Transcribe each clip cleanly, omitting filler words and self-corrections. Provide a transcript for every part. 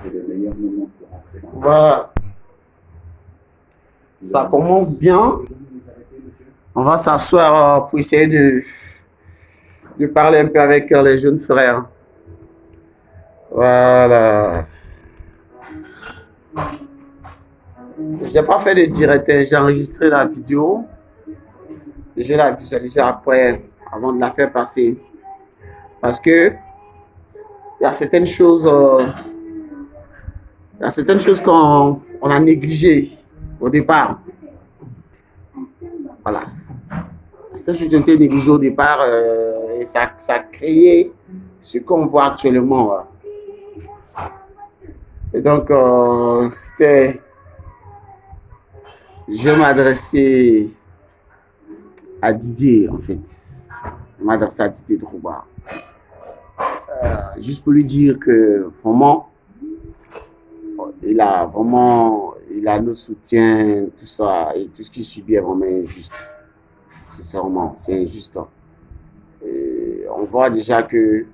c'est le meilleur moment pour rentrer dans Voilà, ça commence bien. On va s'asseoir pour essayer de parler un peu avec les jeunes frères. Voilà. Je n'ai pas fait de direct, hein. J'ai enregistré la vidéo. Je vais la visualiser après, avant de la faire passer. Parce que il y a certaines choses, qu'on on a négligées au départ. Voilà. Certaines choses qui ont été négligées au départ et ça a créé ce qu'on voit actuellement. Et donc, je vais m'adresser à Didier, en fait. Je m'adresser à Didier Drouba. Juste pour lui dire que vraiment, il a nos soutiens, tout ça, et tout ce qu'il subit est vraiment injuste. Sincèrement, c'est injuste. Et on voit déjà que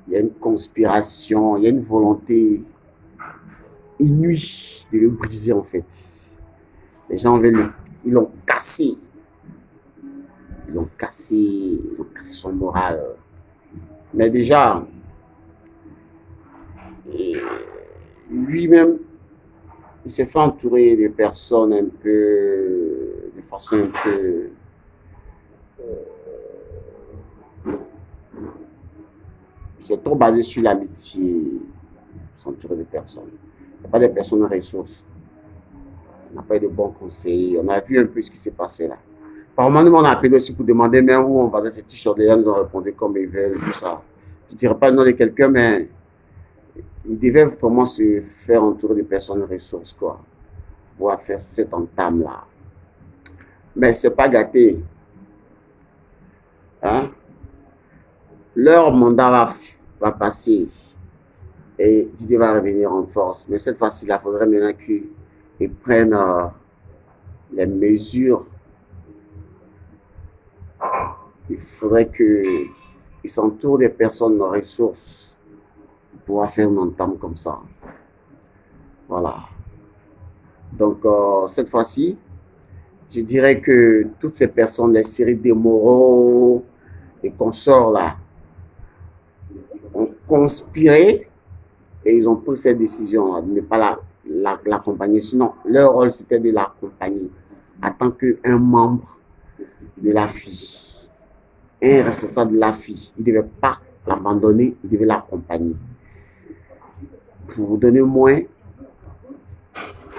il y a une conspiration, il y a une volonté inouïe de le briser, en fait. Les gens ils l'ont cassé. Ils ont cassé son moral. Mais déjà, lui-même, il s'est fait entourer de personnes de façon un peu, il s'est trop basé sur l'amitié, s'entourer de personnes. Il n'y a pas de personnes ressources. On n'a pas eu de bons conseils. On a vu un peu ce qui s'est passé là. Par moment, on a appelé aussi pour demander même où on vendait ces t-shirts. Les gens nous ont répondu comme ils veulent, tout ça. Je ne dirais pas le nom de quelqu'un, mais il devait vraiment se faire entourer de personnes ressources, quoi, pour faire cette entame-là. Mais c'est pas gâté. Hein? Leur mandat va passer et Didier va revenir en force. Mais cette fois-ci, il faudrait maintenant qu'ils prennent les mesures. Il faudrait qu'ils s'entourent des personnes ressources pour pouvoir faire une entame comme ça. Voilà. Donc, cette fois-ci, je dirais que toutes ces personnes, les séries des moraux et consorts là, ont conspiré et ils ont pris cette décision de ne pas l'accompagner. Sinon, leur rôle, c'était de l'accompagner en tant qu'un membre de la fille, un responsable de la fille. Il ne devait pas l'abandonner, il devait l'accompagner. Pour donner moins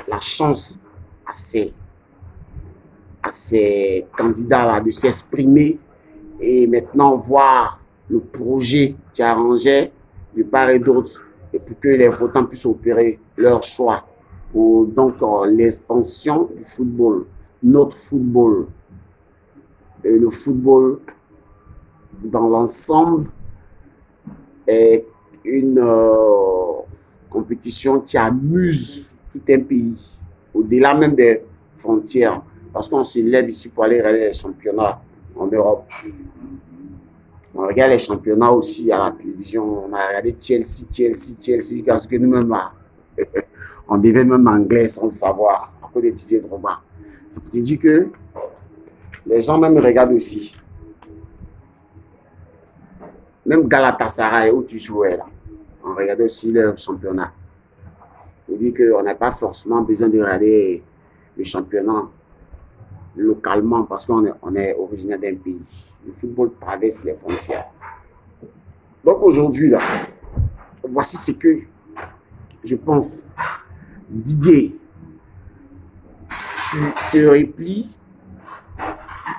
la chance à ces candidats-là de s'exprimer et maintenant voir le projet qui arrangeait de part et d'autre et pour que les votants puissent opérer leur choix pour donc l'expansion du football, notre football et le football dans l'ensemble est une compétition qui amuse tout un pays, au-delà même des frontières, parce qu'on se lève ici pour aller regarder les championnats en Europe. On regarde les championnats aussi à la télévision, on a regardé Chelsea, parce que nous-mêmes là, on devait même anglais sans le savoir, à cause des Didier Drogba. Ça peut te dire que les gens même regardent aussi. Même Galatasaray où tu jouais là, on regardait aussi le championnat. Je dis qu'on n'a pas forcément besoin de regarder le championnat localement parce qu'on est originaire d'un pays. Le football traverse les frontières. Donc aujourd'hui, là, voici ce que je pense. Didier, tu te replies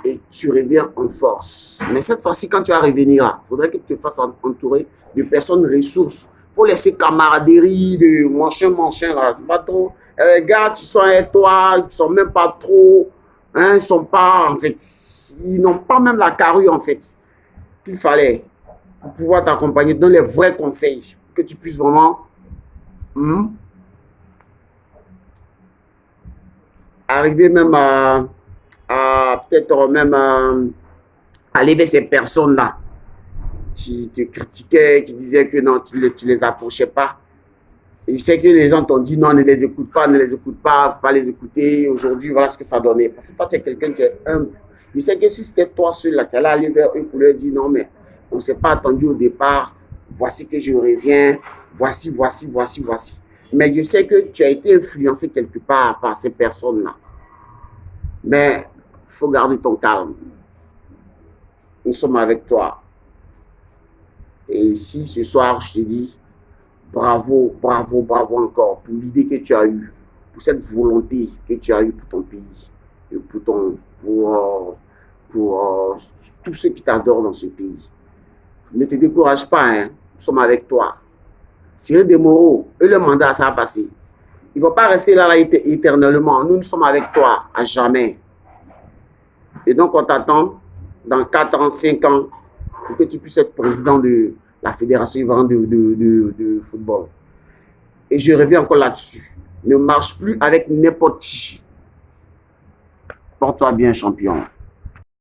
et tu reviens en force. Mais cette fois-ci, quand tu vas revenir là, il faudrait que tu te fasses entourer de personnes ressources. Il faut laisser camaraderie, de machin, là. C'est pas trop. Les gars, qui sont avec toi, ils ne sont même pas trop. Hein, ils sont pas, en fait. Ils n'ont pas même la carrure, en fait, qu'il fallait pour pouvoir t'accompagner dans les vrais conseils. Que tu puisses vraiment arriver même à peut-être même aller vers ces personnes-là qui te critiquaient, qui disaient que non, tu les approchais pas. Et je sais que les gens t'ont dit non, ne les écoute pas, ne faut pas les écouter. Aujourd'hui, voilà ce que ça a donné. Parce que toi, tu es quelqu'un qui est humble. Je sais que si c'était toi seul, là, tu allais aller vers eux pour leur dire non, mais on ne s'est pas attendu au départ. Voici que je reviens. Voici. Mais je sais que tu as été influencé quelque part par ces personnes-là. Mais il faut garder ton calme. Nous sommes avec toi. Et ici, ce soir, je te dis, bravo encore pour l'idée que tu as eue, pour cette volonté que tu as eue pour ton pays, et pour tous ceux qui t'adorent dans ce pays. Ne te décourage pas, hein. Nous sommes avec toi. Cyril Desmoreaux, eux, le mandat, ça a passé. Ils ne vont pas rester là éternellement. Nous sommes avec toi à jamais. Et donc, on t'attend dans 4 ans, 5 ans, pour que tu puisses être président de la Fédération ivoirienne de football. Et je reviens encore là-dessus. Ne marche plus avec n'importe qui. Porte-toi bien, champion.